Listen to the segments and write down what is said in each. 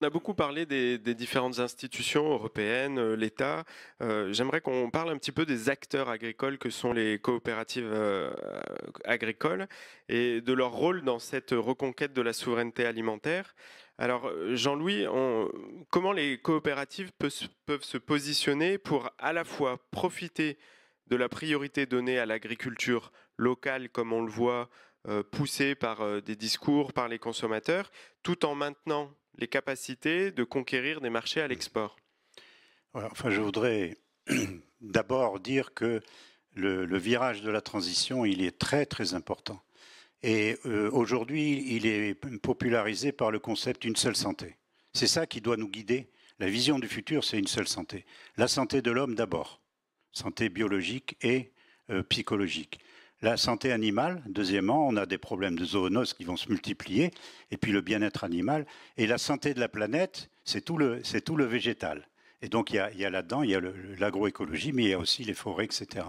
On a beaucoup parlé des différentes institutions européennes, l'État. J'aimerais qu'on parle un petit peu des acteurs agricoles que sont les coopératives agricoles et de leur rôle dans cette reconquête de la souveraineté alimentaire. Alors, Jean-Louis, comment les coopératives peuvent se positionner pour à la fois profiter de la priorité donnée à l'agriculture locale, comme on le voit, poussée par des discours, par les consommateurs, tout en maintenant les capacités de conquérir des marchés à l'export. Ouais, enfin, je voudrais d'abord dire que le virage de la transition, il est très très important. Et aujourd'hui, il est popularisé par le concept une seule santé. C'est ça qui doit nous guider. La vision du futur, c'est une seule santé. La santé de l'homme d'abord, santé biologique et psychologique. La santé animale, deuxièmement, on a des problèmes de zoonose qui vont se multiplier, et puis le bien-être animal. Et la santé de la planète, c'est tout le végétal. Et donc il y a là-dedans, il y a l'agroécologie, mais il y a aussi les forêts, etc.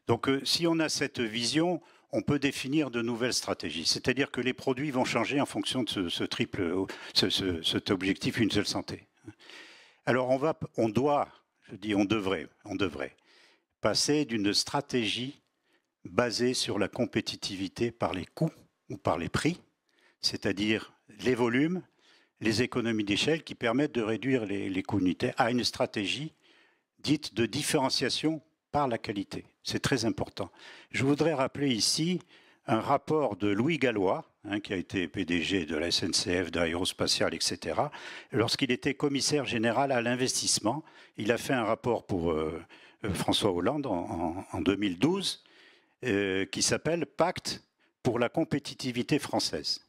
Donc si on a cette vision, on peut définir de nouvelles stratégies. C'est-à-dire que les produits vont changer en fonction de cet objectif une seule santé. Alors on doit, je dis on devrait passer d'une stratégie basée sur la compétitivité par les coûts ou par les prix, c'est-à-dire les volumes, les économies d'échelle qui permettent de réduire les coûts unitaires, à une stratégie dite de différenciation par la qualité. C'est très important. Je voudrais rappeler ici un rapport de Louis Gallois, qui a été PDG de la SNCF, d'Aérospatiale, etc. Lorsqu'il était commissaire général à l'investissement, il a fait un rapport pour François Hollande en 2012 qui s'appelle Pacte pour la compétitivité française.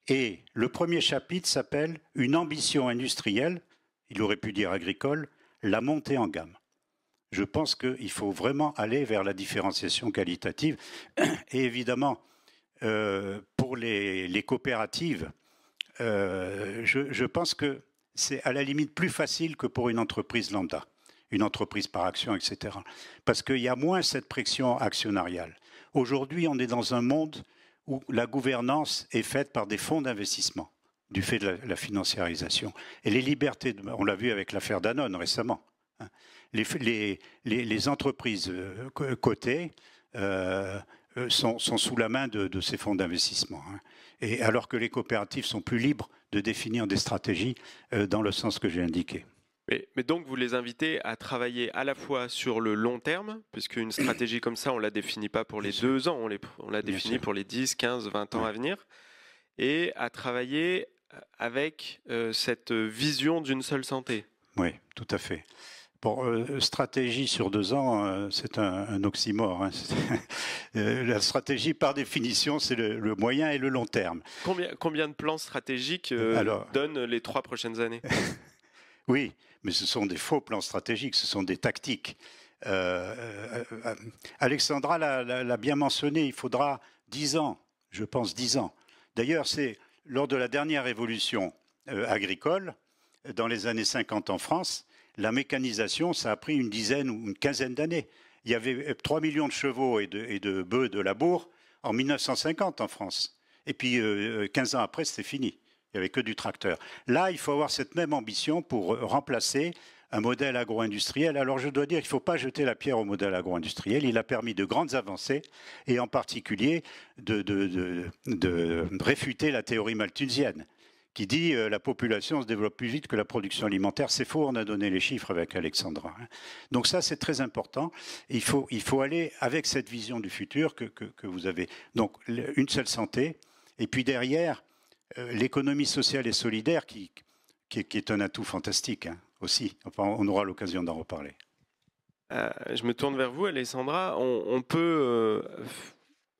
Et le premier chapitre s'appelle Une ambition industrielle, il aurait pu dire agricole, la montée en gamme. Je pense qu'il faut vraiment aller vers la différenciation qualitative. Et évidemment, pour les coopératives, je pense que c'est à la limite plus facile que pour une entreprise lambda, une entreprise par action, etc. Parce qu'il y a moins cette pression actionnariale. Aujourd'hui, on est dans un monde où la gouvernance est faite par des fonds d'investissement, du fait de la financiarisation. Et les libertés, on l'a vu avec l'affaire Danone récemment, hein. Les entreprises cotées sont sous la main de ces fonds d'investissement, hein. Et alors que les coopératives sont plus libres de définir des stratégies dans le sens que j'ai indiqué. Mais donc, vous les invitez à travailler à la fois sur le long terme, puisque une stratégie comme ça, on ne la définit pas pour Bien les sûr. 2 ans, on la Bien définit sûr. pour les 10, 15, 20 ans Ouais. à venir, et à travailler avec cette vision d'une seule santé. Oui, tout à fait. Bon, stratégie sur 2 ans, c'est un oxymore, hein. La stratégie, par définition, c'est le moyen et le long terme. Combien de plans stratégiques Alors, donnent les 3 prochaines années? oui, mais ce sont des faux plans stratégiques, ce sont des tactiques. Alexandra l'a bien mentionné, il faudra 10 ans, je pense 10 ans. D'ailleurs, c'est lors de la dernière révolution agricole, dans les années 50 en France, la mécanisation, ça a pris une dizaine ou une quinzaine d'années. Il y avait 3 millions de chevaux et de bœufs de labour en 1950 en France. Et puis 15 ans après, c'était fini. Il n'y avait que du tracteur. Là, il faut avoir cette même ambition pour remplacer un modèle agro-industriel. Alors je dois dire qu'il ne faut pas jeter la pierre au modèle agro-industriel. Il a permis de grandes avancées et en particulier de réfuter la théorie malthusienne qui dit la population se développe plus vite que la production alimentaire. C'est faux, on a donné les chiffres avec Alexandra. Donc ça, c'est très important. Il faut aller avec cette vision du futur que vous avez. Donc une seule santé, et puis derrière, l'économie sociale et solidaire qui est un atout fantastique, hein, aussi. Enfin, on aura l'occasion d'en reparler. Je me tourne vers vous, Alessandra. On peut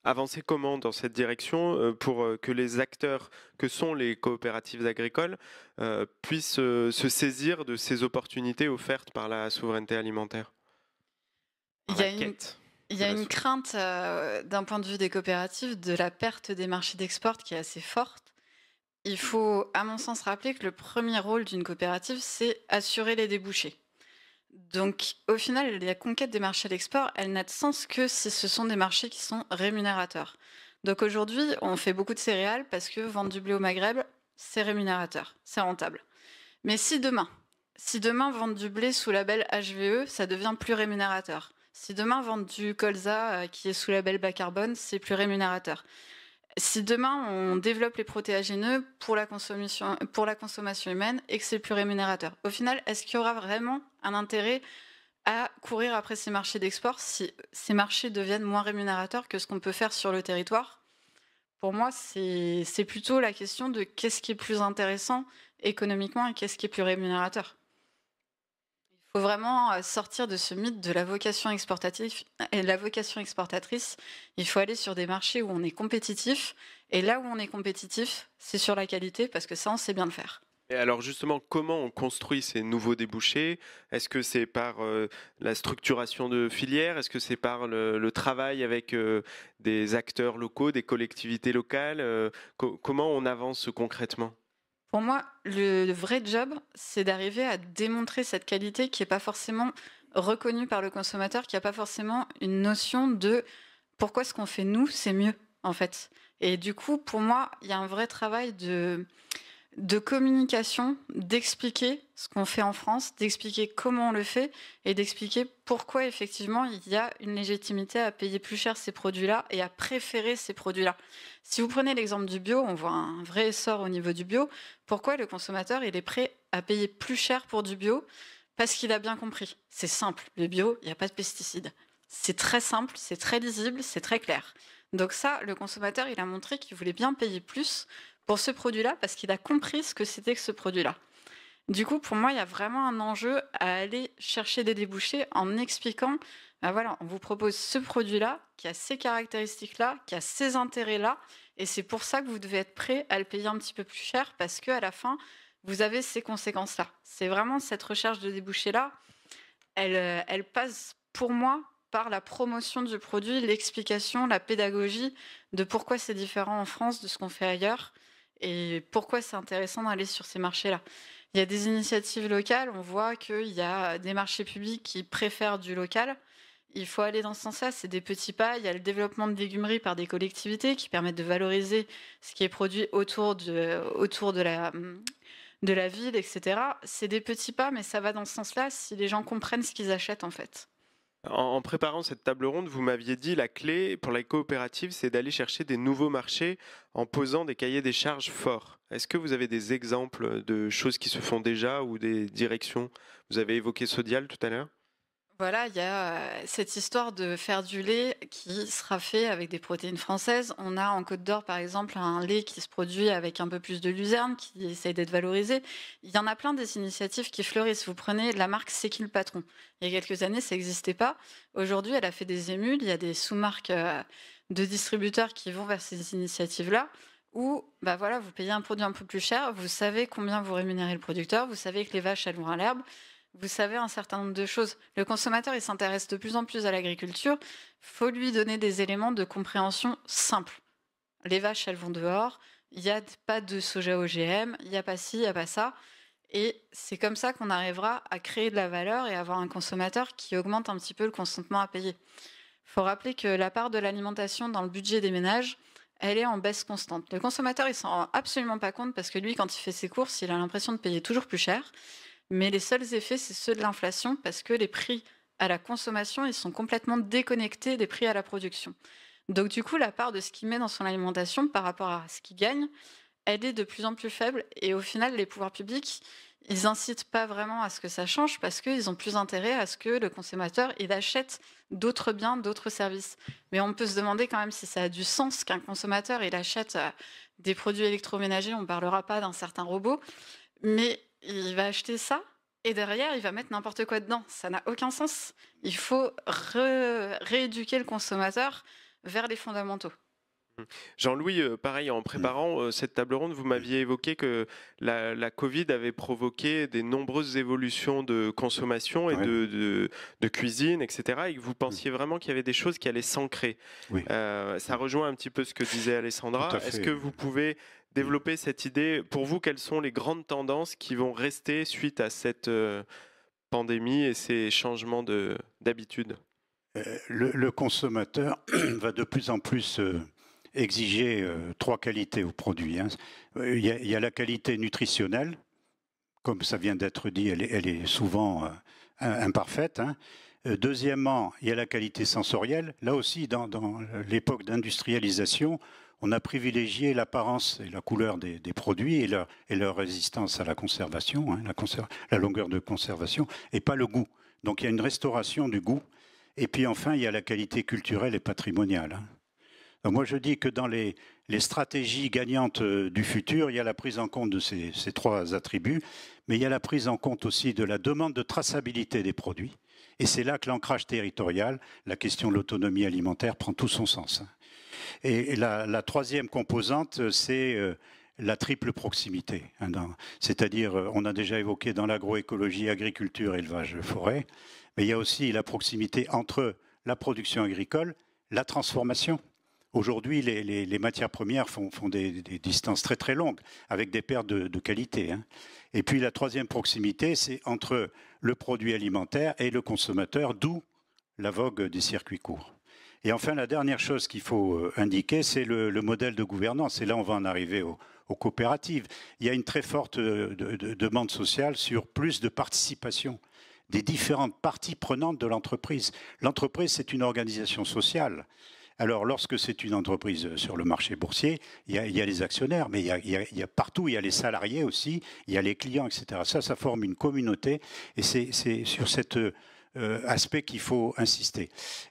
avancer comment dans cette direction pour que les acteurs que sont les coopératives agricoles puissent se saisir de ces opportunités offertes par la souveraineté alimentaire, Il par y la a une, quête il y de a la une souveraineté. crainte d'un point de vue des coopératives de la perte des marchés d'export qui est assez forte. Il faut, à mon sens, rappeler que le premier rôle d'une coopérative, c'est assurer les débouchés. Donc, au final, la conquête des marchés d'export, elle n'a de sens que si ce sont des marchés qui sont rémunérateurs. Donc aujourd'hui, on fait beaucoup de céréales parce que vendre du blé au Maghreb, c'est rémunérateur, c'est rentable. Mais si demain vendre du blé sous label HVE, ça devient plus rémunérateur. Si demain vendre du colza qui est sous label bas carbone, c'est plus rémunérateur. Si demain on développe les protéagineux pour la consommation humaine et que c'est plus rémunérateur, au final, est-ce qu'il y aura vraiment un intérêt à courir après ces marchés d'export si ces marchés deviennent moins rémunérateurs que ce qu'on peut faire sur le territoire? Pour moi, c'est plutôt la question de qu'est-ce qui est plus intéressant économiquement et qu'est-ce qui est plus rémunérateur. Il faut vraiment sortir de ce mythe de la vocation exportatrice. Il faut aller sur des marchés où on est compétitif. Et là où on est compétitif, c'est sur la qualité parce que ça, on sait bien le faire. Et alors justement, comment on construit ces nouveaux débouchés? Est-ce que c'est par la structuration de filières? Est-ce que c'est par le travail avec des acteurs locaux, des collectivités locales? Comment on avance concrètement? Pour moi, le vrai job, c'est d'arriver à démontrer cette qualité qui n'est pas forcément reconnue par le consommateur, qui n'a pas forcément une notion de pourquoi ce qu'on fait nous, c'est mieux, en fait. Et du coup, pour moi, il y a un vrai travail de communication, d'expliquer ce qu'on fait en France, d'expliquer comment on le fait et d'expliquer pourquoi effectivement il y a une légitimité à payer plus cher ces produits-là et à préférer ces produits-là. Si vous prenez l'exemple du bio, on voit un vrai essor au niveau du bio. Pourquoi le consommateur il est prêt à payer plus cher pour du bio? Parce qu'il a bien compris. C'est simple, le bio, il n'y a pas de pesticides. C'est très simple, c'est très lisible, c'est très clair. Donc ça, le consommateur, il a montré qu'il voulait bien payer plus pour ce produit-là parce qu'il a compris ce que c'était que ce produit-là. Du coup, pour moi, il y a vraiment un enjeu à aller chercher des débouchés en expliquant, ben voilà, on vous propose ce produit-là qui a ces caractéristiques-là, qui a ces intérêts-là, et c'est pour ça que vous devez être prêt à le payer un petit peu plus cher parce qu'à la fin, vous avez ces conséquences-là. C'est vraiment cette recherche de débouchés-là, elle passe pour moi par la promotion du produit, l'explication, la pédagogie de pourquoi c'est différent en France de ce qu'on fait ailleurs et pourquoi c'est intéressant d'aller sur ces marchés-là. Il y a des initiatives locales, on voit qu'il y a des marchés publics qui préfèrent du local. Il faut aller dans ce sens-là, c'est des petits pas. Il y a le développement de légumeries par des collectivités qui permettent de valoriser ce qui est produit autour de la ville, etc. C'est des petits pas, mais ça va dans ce sens-là si les gens comprennent ce qu'ils achètent en fait. En préparant cette table ronde, vous m'aviez dit la clé pour les coopératives, c'est d'aller chercher des nouveaux marchés en posant des cahiers des charges forts. Est-ce que vous avez des exemples de choses qui se font déjà ou des directions? Vous avez évoqué Sodial tout à l'heure. Voilà, il y a cette histoire de faire du lait qui sera fait avec des protéines françaises. On a en Côte d'Or, par exemple, un lait qui se produit avec un peu plus de luzerne, qui essaye d'être valorisé. Il y en a plein des initiatives qui fleurissent. Vous prenez la marque C'est qui le patron? Il y a quelques années, ça n'existait pas. Aujourd'hui, elle a fait des émules. Il y a des sous-marques de distributeurs qui vont vers ces initiatives-là où bah voilà, vous payez un produit un peu plus cher, vous savez combien vous rémunérez le producteur, vous savez que les vaches, elles vont à l'herbe, vous savez un certain nombre de choses. Le consommateur, il s'intéresse de plus en plus à l'agriculture. Il faut lui donner des éléments de compréhension simples. Les vaches, elles vont dehors. Il n'y a pas de soja OGM. Il n'y a pas ci, il n'y a pas ça. Et c'est comme ça qu'on arrivera à créer de la valeur et avoir un consommateur qui augmente un petit peu le consentement à payer. Il faut rappeler que la part de l'alimentation dans le budget des ménages, elle est en baisse constante. Le consommateur, il s'en rend absolument pas compte parce que lui, quand il fait ses courses, il a l'impression de payer toujours plus cher. Mais les seuls effets, c'est ceux de l'inflation parce que les prix à la consommation, ils sont complètement déconnectés des prix à la production. Donc du coup, la part de ce qu'il met dans son alimentation par rapport à ce qu'il gagne, elle est de plus en plus faible. Et au final, les pouvoirs publics, ils n'incitent pas vraiment à ce que ça change parce qu'ils ont plus intérêt à ce que le consommateur il achète d'autres biens, d'autres services. Mais on peut se demander quand même si ça a du sens qu'un consommateur il achète des produits électroménagers. On ne parlera pas d'un certain robot, mais il va acheter ça et derrière, il va mettre n'importe quoi dedans. Ça n'a aucun sens. Il faut rééduquer le consommateur vers les fondamentaux. Jean-Louis, pareil, en préparant cette table ronde, vous m'aviez évoqué que la Covid avait provoqué des nombreuses évolutions de consommation et de cuisine, etc. Et que vous pensiez vraiment qu'il y avait des choses qui allaient s'ancrer. Oui. Ça rejoint un petit peu ce que disait Alessandra. Est-ce que vous pouvez développer cette idée? Pour vous, quelles sont les grandes tendances qui vont rester suite à cette pandémie et ces changements d'habitude? Le consommateur va de plus en plus exiger 3 qualités aux produits. Il y a la qualité nutritionnelle, comme ça vient d'être dit, elle est souvent imparfaite. Hein. Deuxièmement, il y a la qualité sensorielle. Là aussi, dans l'époque d'industrialisation, on a privilégié l'apparence et la couleur des produits et leur résistance à la conservation, hein, la longueur de conservation, et pas le goût. Donc il y a une restauration du goût. Et puis enfin, il y a la qualité culturelle et patrimoniale. Hein. Donc, moi, je dis que dans les stratégies gagnantes du futur, il y a la prise en compte de ces trois attributs, mais il y a la prise en compte aussi de la demande de traçabilité des produits. Et c'est là que l'ancrage territorial, la question de l'autonomie alimentaire prend tout son sens. Et la troisième composante, c'est la triple proximité. C'est-à-dire, on a déjà évoqué dans l'agroécologie, agriculture, élevage, forêt, mais il y a aussi la proximité entre la production agricole, la transformation. Aujourd'hui, les matières premières font des distances très très longues, avec des pertes de qualité. Hein. Et puis la troisième proximité, c'est entre le produit alimentaire et le consommateur, d'où la vogue des circuits courts. Et enfin, la dernière chose qu'il faut indiquer, c'est le modèle de gouvernance. Et là, on va en arriver aux coopératives. Il y a une très forte demande sociale sur plus de participation des différentes parties prenantes de l'entreprise. L'entreprise, c'est une organisation sociale. Alors, lorsque c'est une entreprise sur le marché boursier, il y a les actionnaires, mais il y a partout, il y a les salariés aussi, il y a les clients, etc. Ça forme une communauté, et c'est sur cet aspect qu'il faut insister.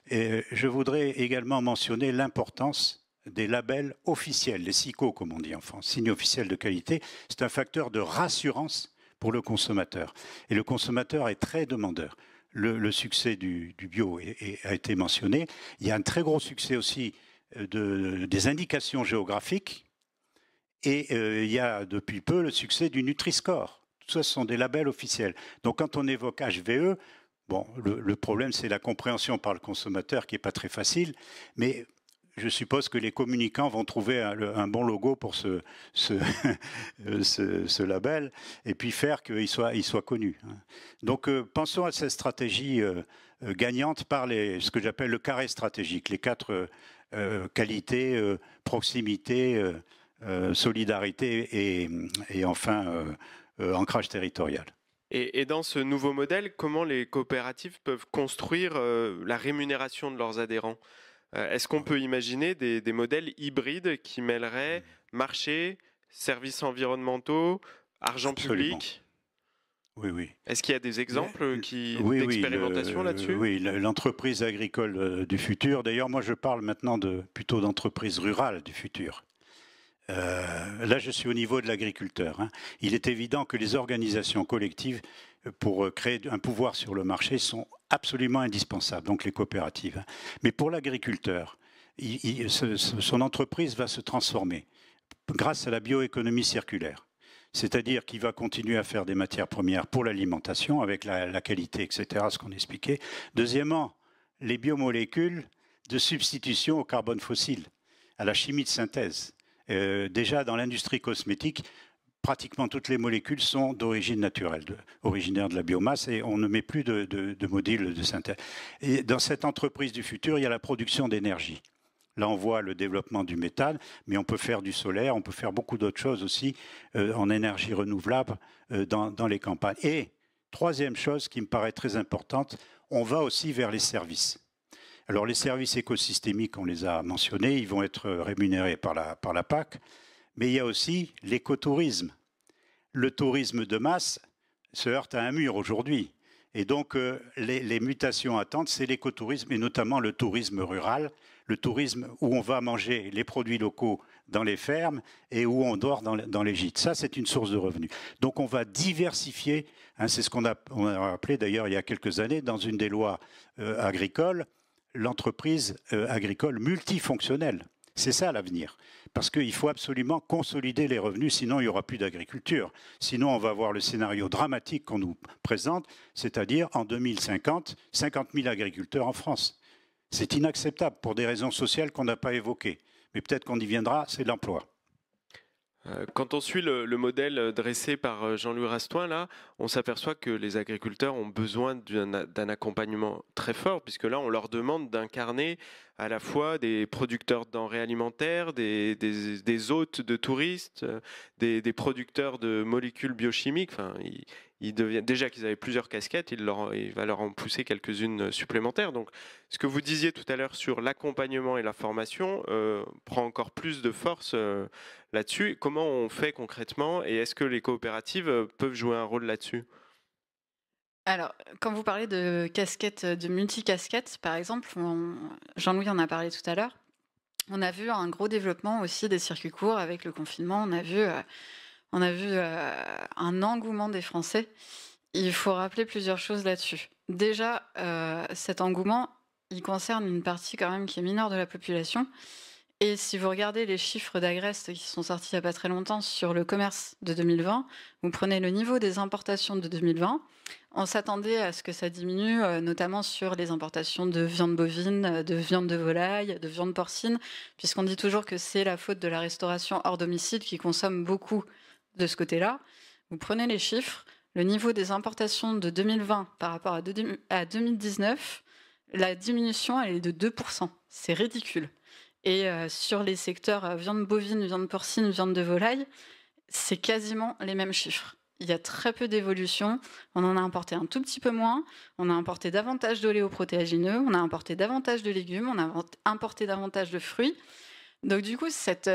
Et je voudrais également mentionner l'importance des labels officiels, les SIQO, comme on dit en France, signes officiels de qualité. C'est un facteur de rassurance pour le consommateur. Et le consommateur est très demandeur. Le succès du bio a été mentionné. Il y a un très gros succès aussi des indications géographiques. Et il y a depuis peu le succès du Nutri-Score. Tout ça, ce sont des labels officiels. Donc quand on évoque HVE, bon, le problème, c'est la compréhension par le consommateur qui n'est pas très facile. Mais je suppose que les communicants vont trouver un bon logo pour ce label et puis faire qu'il soit connu. Donc pensons à cette stratégie gagnante par ce que j'appelle le carré stratégique, les 4 qualités, proximité, solidarité et enfin ancrage territorial. Et dans ce nouveau modèle, comment les coopératives peuvent construire la rémunération de leurs adhérents ? Est-ce qu'on peut imaginer des modèles hybrides qui mêleraient marché, services environnementaux, argent Absolument. public ? Oui, oui. Est-ce qu'il y a des exemples d'expérimentation là-dessus ? Oui, l'entreprise agricole du futur. D'ailleurs, moi, je parle maintenant plutôt d'entreprise rurale du futur. Là, je suis au niveau de l'agriculteur. Hein. Il est évident que les organisations collectives, pour créer un pouvoir sur le marché, sont absolument indispensables, donc les coopératives. Hein. Mais pour l'agriculteur, son entreprise va se transformer grâce à la bioéconomie circulaire. C'est-à-dire qu'il va continuer à faire des matières premières pour l'alimentation, avec la qualité, etc., ce qu'on expliquait. Deuxièmement, les biomolécules de substitution au carbone fossile, à la chimie de synthèse. Déjà dans l'industrie cosmétique, pratiquement toutes les molécules sont d'origine naturelle, originaires de la biomasse, et on ne met plus de modules de synthèse. Et dans cette entreprise du futur, il y a la production d'énergie. Là, on voit le développement du méthane, mais on peut faire du solaire, on peut faire beaucoup d'autres choses aussi en énergie renouvelable dans les campagnes. Et troisième chose qui me paraît très importante, on va aussi vers les services. Alors les services écosystémiques, on les a mentionnés, ils vont être rémunérés par la PAC, mais il y a aussi l'écotourisme. Le tourisme de masse se heurte à un mur aujourd'hui. Et donc les mutations attentes, c'est l'écotourisme et notamment le tourisme rural, le tourisme où on va manger les produits locaux dans les fermes et où on dort dans les gîtes. Ça, c'est une source de revenus. Donc on va diversifier, hein, c'est ce qu'on a appelé d'ailleurs il y a quelques années dans une des lois agricoles, l'entreprise agricole multifonctionnelle. C'est ça l'avenir. Parce qu'il faut absolument consolider les revenus, sinon il n'y aura plus d'agriculture. Sinon, on va avoir le scénario dramatique qu'on nous présente, c'est-à-dire en 2050, 50 000 agriculteurs en France. C'est inacceptable pour des raisons sociales qu'on n'a pas évoquées. Mais peut-être qu'on y viendra, c'est l'emploi. Quand on suit le modèle dressé par Jean-Louis Rastoin, là, on s'aperçoit que les agriculteurs ont besoin d'un accompagnement très fort, puisque là, on leur demande d'incarner à la fois des producteurs de denrées alimentaires, des hôtes de touristes, des producteurs de molécules biochimiques. Enfin, déjà qu'ils avaient plusieurs casquettes, il va leur en pousser quelques-unes supplémentaires. Donc, ce que vous disiez tout à l'heure sur l'accompagnement et la formation prend encore plus de force là-dessus. Comment on fait concrètement et est-ce que les coopératives peuvent jouer un rôle là-dessus? Alors, quand vous parlez de casquettes, de multicasquettes, par exemple, Jean-Louis en a parlé tout à l'heure, on a vu un gros développement aussi des circuits courts avec le confinement. On a vu un engouement des Français. Il faut rappeler plusieurs choses là-dessus. Déjà, cet engouement, il concerne une partie quand même qui est mineure de la population. Et si vous regardez les chiffres d'Agrest qui sont sortis il n'y a pas très longtemps sur le commerce de 2020, vous prenez le niveau des importations de 2020, on s'attendait à ce que ça diminue, notamment sur les importations de viande bovine, de viande de volaille, de viande porcine, puisqu'on dit toujours que c'est la faute de la restauration hors domicile qui consomme beaucoup de ce côté-là. Vous prenez les chiffres, le niveau des importations de 2020 par rapport à 2019, la diminution elle est de 2%. C'est ridicule. Et sur les secteurs viande bovine, viande porcine, viande de volaille, c'est quasiment les mêmes chiffres. Il y a très peu d'évolution. On en a importé un tout petit peu moins. On a importé davantage d'oléoprotéagineux. On a importé davantage de légumes. On a importé davantage de fruits. Donc du coup, cette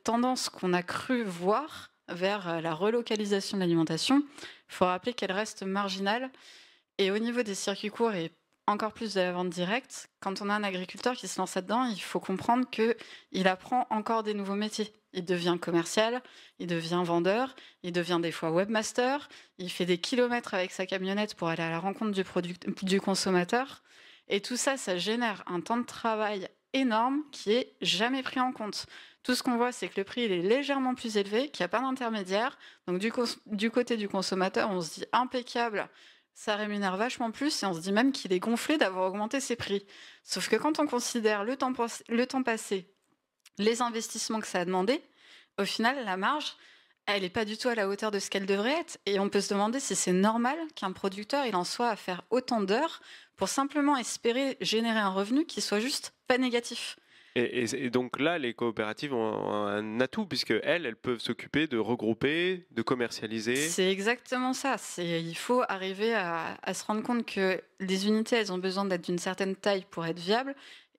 tendance qu'on a cru voir vers la relocalisation de l'alimentation, il faut rappeler qu'elle reste marginale. Et au niveau des circuits courts et encore plus de la vente directe, quand on a un agriculteur qui se lance là-dedans, il faut comprendre qu'il apprend encore des nouveaux métiers. Il devient commercial, il devient vendeur, il devient des fois webmaster, il fait des kilomètres avec sa camionnette pour aller à la rencontre du consommateur. Et tout ça, ça génère un temps de travail énorme qui est jamais pris en compte. Tout ce qu'on voit, c'est que le prix il est légèrement plus élevé, qu'il n'y a pas d'intermédiaire. Donc du côté du consommateur, on se dit impeccable, ça rémunère vachement plus et on se dit même qu'il est gonflé d'avoir augmenté ses prix. Sauf que quand on considère le temps passé, les investissements que ça a demandé, au final, la marge, elle n'est pas du tout à la hauteur de ce qu'elle devrait être. Et on peut se demander si c'est normal qu'un producteur il en soit à faire autant d'heures pour simplement espérer générer un revenu qui soit juste pas négatif. Et donc là, les coopératives ont un atout, puisque elles peuvent s'occuper de regrouper, de commercialiser. C'est exactement ça. Il faut arriver à se rendre compte que les unités, elles ont besoin d'être d'une certaine taille pour être viables.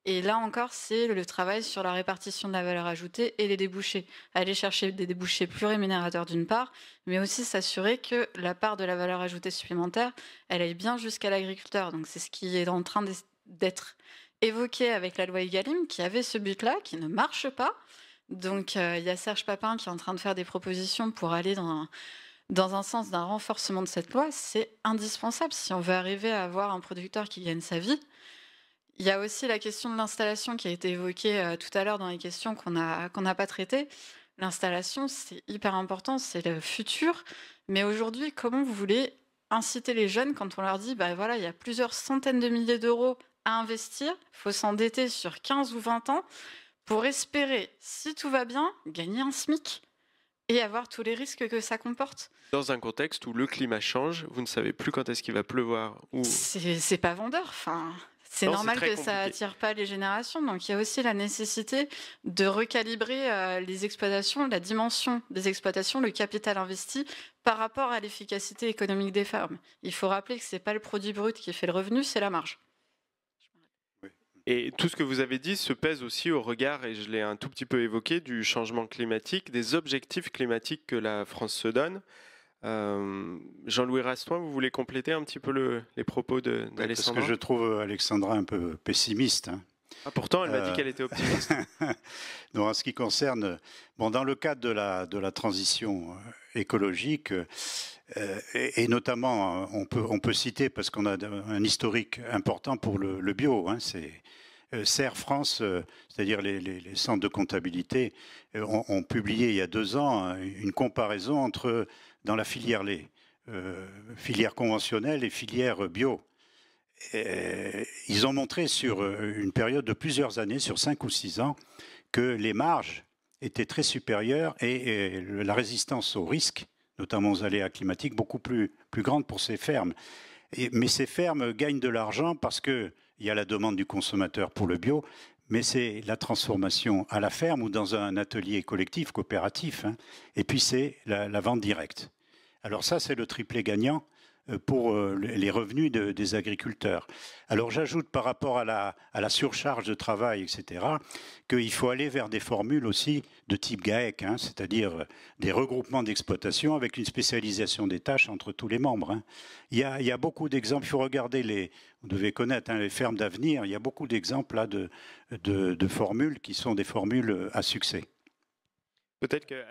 Et là encore, c'est le travail sur la répartition de la valeur ajoutée et les débouchés. Aller chercher des débouchés plus rémunérateurs d'une part, mais aussi s'assurer que la part de la valeur ajoutée supplémentaire, elle aille bien jusqu'à l'agriculteur. Donc c'est ce qui est en train d'être évoqué avec la loi Egalim, qui avait ce but-là, qui ne marche pas. Donc il y a Serge Papin qui est en train de faire des propositions pour aller dans un sens d'un renforcement de cette loi. C'est indispensable si on veut arriver à avoir un producteur qui gagne sa vie. Il y a aussi la question de l'installation qui a été évoquée tout à l'heure dans les questions qu'on n'a pas traitées. L'installation, c'est hyper important, c'est le futur. Mais aujourd'hui, comment vous voulez inciter les jeunes quand on leur dit, bah voilà, il y a plusieurs centaines de milliers d'euros à investir, il faut s'endetter sur 15 ou 20 ans pour espérer, si tout va bien, gagner un SMIC et avoir tous les risques que ça comporte. Dans un contexte où le climat change, vous ne savez plus quand est-ce qu'il va pleuvoir. C'est pas vendeur, enfin... C'est normal que ça attire pas les générations. Donc il y a aussi la nécessité de recalibrer les exploitations, la dimension des exploitations, le capital investi par rapport à l'efficacité économique des fermes. Il faut rappeler que c'est pas le produit brut qui fait le revenu, c'est la marge. Et tout ce que vous avez dit se pèse aussi au regard, et je l'ai un tout petit peu évoqué, du changement climatique, des objectifs climatiques que la France se donne. Jean-Louis Rastoin, vous voulez compléter un petit peu les propos d'Alexandra? Parce que je trouve Alexandra un peu pessimiste. Hein. Ah, pourtant, elle m'a dit qu'elle était optimiste. Donc, en ce qui concerne, dans le cadre de la transition écologique, et notamment, on peut citer, parce qu'on a un historique important pour le bio, hein, c'est Serre France, c'est-à-dire les centres de comptabilité, ont publié il y a 2 ans une comparaison entre, dans la filière lait, filière conventionnelle et filière bio. Ils ont montré sur une période de plusieurs années, sur 5 ou 6 ans, que les marges étaient très supérieures et la résistance aux risques, notamment aux aléas climatiques, beaucoup plus grande pour ces fermes. Mais ces fermes gagnent de l'argent parce qu'il il y a la demande du consommateur pour le bio, mais c'est la transformation à la ferme ou dans un atelier collectif, coopératif, hein, et puis c'est la vente directe. Alors ça, c'est le triplé gagnant pour les revenus des agriculteurs. Alors j'ajoute par rapport à la surcharge de travail, etc., qu'il faut aller vers des formules aussi de type GAEC, hein, c'est-à-dire des regroupements d'exploitation avec une spécialisation des tâches entre tous les membres. Hein. Il y a beaucoup d'exemples, il faut regarder vous devez connaître hein, les fermes d'avenir, il y a beaucoup d'exemples là de formules qui sont des formules à succès. Peut-être que